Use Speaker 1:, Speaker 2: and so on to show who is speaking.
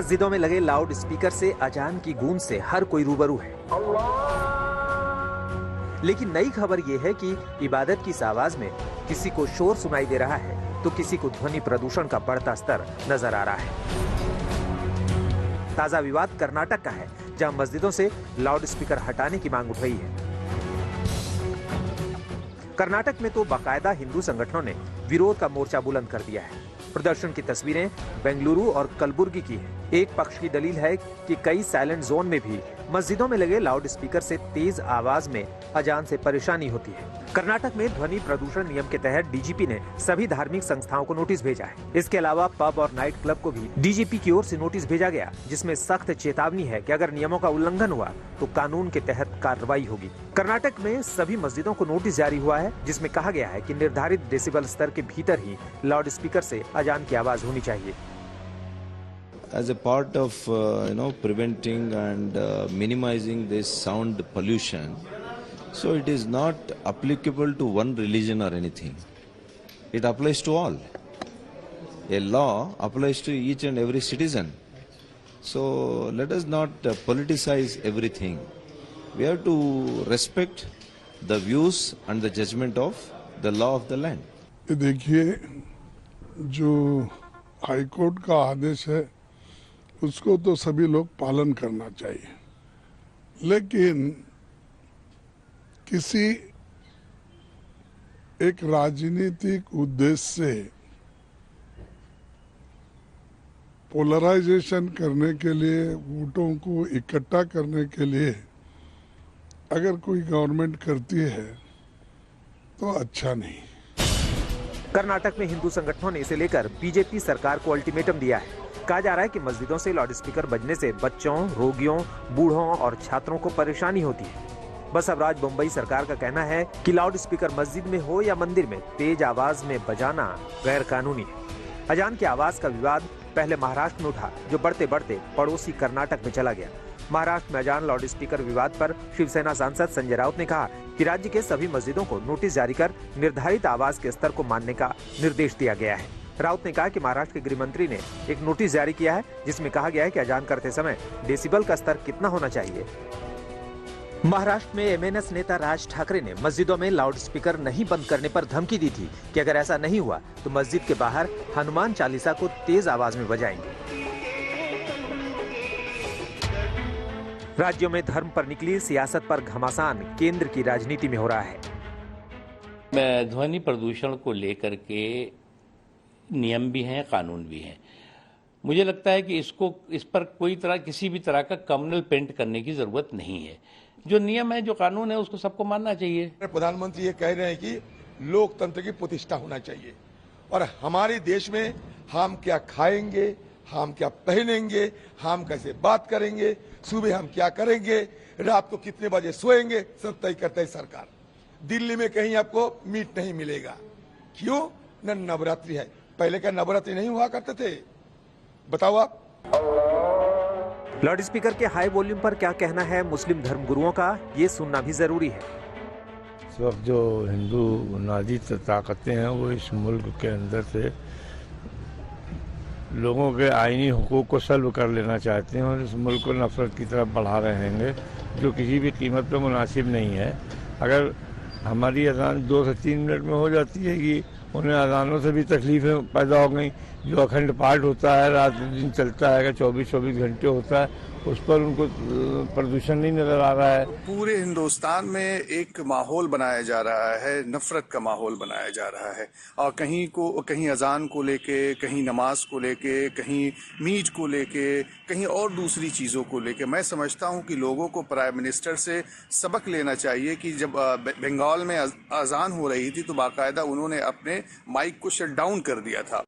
Speaker 1: मस्जिदों में लगे लाउड स्पीकर से अजान की गूंज से हर कोई रूबरू है। लेकिन नई खबर यह है कि इबादत की इस आवाज में किसी को शोर सुनाई दे रहा है तो किसी को ध्वनि प्रदूषण का बढ़ता स्तर नजर आ रहा है। ताजा विवाद कर्नाटक का है, जहां मस्जिदों से लाउड स्पीकर हटाने की मांग उठ रही है। कर्नाटक में तो बाकायदा हिंदू संगठनों ने विरोध का मोर्चा बुलंद कर दिया है। प्रदर्शन की तस्वीरें बेंगलुरु और कलबुर्गी की हैं। एक पक्ष की दलील है कि कई साइलेंट जोन में भी मस्जिदों में लगे लाउड स्पीकर से तेज आवाज में अजान से परेशानी होती है। कर्नाटक में ध्वनि प्रदूषण नियम के तहत डीजीपी ने सभी धार्मिक संस्थाओं को नोटिस भेजा है। इसके अलावा पब और नाइट क्लब को भी डीजीपी की ओर से नोटिस भेजा गया, जिसमें सख्त चेतावनी है कि अगर नियमों का उल्लंघन हुआ तो कानून के तहत कार्रवाई होगी। कर्नाटक में सभी मस्जिदों को नोटिस जारी हुआ है, जिसमें कहा गया है कि निर्धारित डेसिबल स्तर के भीतर ही लाउड स्पीकर से अजान की आवाज होनी चाहिए।
Speaker 2: As a part of preventing and minimizing this sound pollution, so it is not applicable to one religion or anything. It applies to all. A law applies to each and every citizen. So let us not politicize everything. We have to respect the views and the judgment of the law of the land.
Speaker 3: देखिए, जो high court का आदेश है उसको तो सभी लोग पालन करना चाहिए, लेकिन किसी एक राजनीतिक उद्देश्य से पोलराइजेशन करने के लिए, वोटों को इकट्ठा करने के लिए अगर कोई गवर्नमेंट करती है तो अच्छा नहीं।
Speaker 1: कर्नाटक में हिंदू संगठनों ने इसे लेकर बीजेपी सरकार को अल्टीमेटम दिया है। कहा जा रहा है कि मस्जिदों से लाउड स्पीकर बजने से बच्चों, रोगियों, बूढ़ों और छात्रों को परेशानी होती है। बस अब राज मुंबई सरकार का कहना है कि लाउड स्पीकर मस्जिद में हो या मंदिर में तेज आवाज में बजाना गैर कानूनी है। अजान की आवाज का विवाद पहले महाराष्ट्र में उठा, जो बढ़ते बढ़ते पड़ोसी कर्नाटक में चला गया। महाराष्ट्र में अजान लाउड स्पीकर विवाद पर शिवसेना सांसद संजय राउत ने कहा कि राज्य के सभी मस्जिदों को नोटिस जारी कर निर्धारित आवाज के स्तर को मानने का निर्देश दिया गया है। राउत ने कहा कि महाराष्ट्र के गृह मंत्री ने एक नोटिस जारी किया है, जिसमें कहा गया है कि अजान करते समय डेसिबल का स्तर कितना होना चाहिए। महाराष्ट्र में एमएनएस नेता राज ठाकरे ने मस्जिदों में लाउड स्पीकर नहीं बंद करने पर धमकी दी थी कि अगर ऐसा नहीं हुआ तो मस्जिद के बाहर हनुमान चालीसा को तेज आवाज में बजाएंगे। राज्यों में धर्म पर निकली सियासत पर घमासान केंद्र की राजनीति में हो रहा है।
Speaker 4: ध्वनि प्रदूषण को लेकर के नियम भी हैं, कानून भी हैं। मुझे लगता है कि इस पर किसी भी तरह का कम्युनल पेंट करने की जरूरत नहीं है। जो नियम है, जो कानून है, उसको सबको मानना चाहिए।
Speaker 5: प्रधानमंत्री ये कह रहे हैं कि लोकतंत्र की प्रतिष्ठा होना चाहिए, और हमारे देश में हम क्या खाएंगे, हम क्या पहनेंगे, हम कैसे बात करेंगे, सुबह हम क्या करेंगे, रात को कितने बजे सोएंगे, सब तय करता है सरकार। दिल्ली में कहीं आपको मीट नहीं मिलेगा। क्यों? न नवरात्रि है। पहले क्या नवरात्रि नहीं हुआ करते थे? बताओ आप।
Speaker 1: लाउड स्पीकर के हाई वॉल्यूम पर क्या कहना है मुस्लिम धर्मगुरुओं का, ये सुनना भी जरूरी है।
Speaker 6: इस वक्त जो हिंदू नाजी ताकतें हैं वो इस मुल्क के अंदर से लोगों के आईनी हुकूक को सल्ब कर लेना चाहते हैं और इस मुल्क को नफरत की तरफ बढ़ा रहे हैं, जो किसी भी कीमत पर मुनासिब नहीं है। अगर हमारी अजान 2 से 3 मिनट में हो जाती है कि उन्हें अजानों से भी तकलीफें पैदा हो गई। जो अखंड पाठ होता है, रात दिन चलता है, 24 घंटे होता है, उस पर उनको प्रदूषण नहीं नजर आ रहा है।
Speaker 7: पूरे हिंदुस्तान में एक माहौल बनाया जा रहा है, नफरत का माहौल बनाया जा रहा है, और कहीं अजान को लेके, कहीं नमाज को लेके, कहीं मीट को लेके, कहीं और दूसरी चीज़ों को लेके। मैं समझता हूं कि लोगों को प्राइम मिनिस्टर से सबक लेना चाहिए कि जब बंगाल में अजान हो रही थी तो बाकायदा उन्होंने अपने माइक को शट डाउन कर दिया था।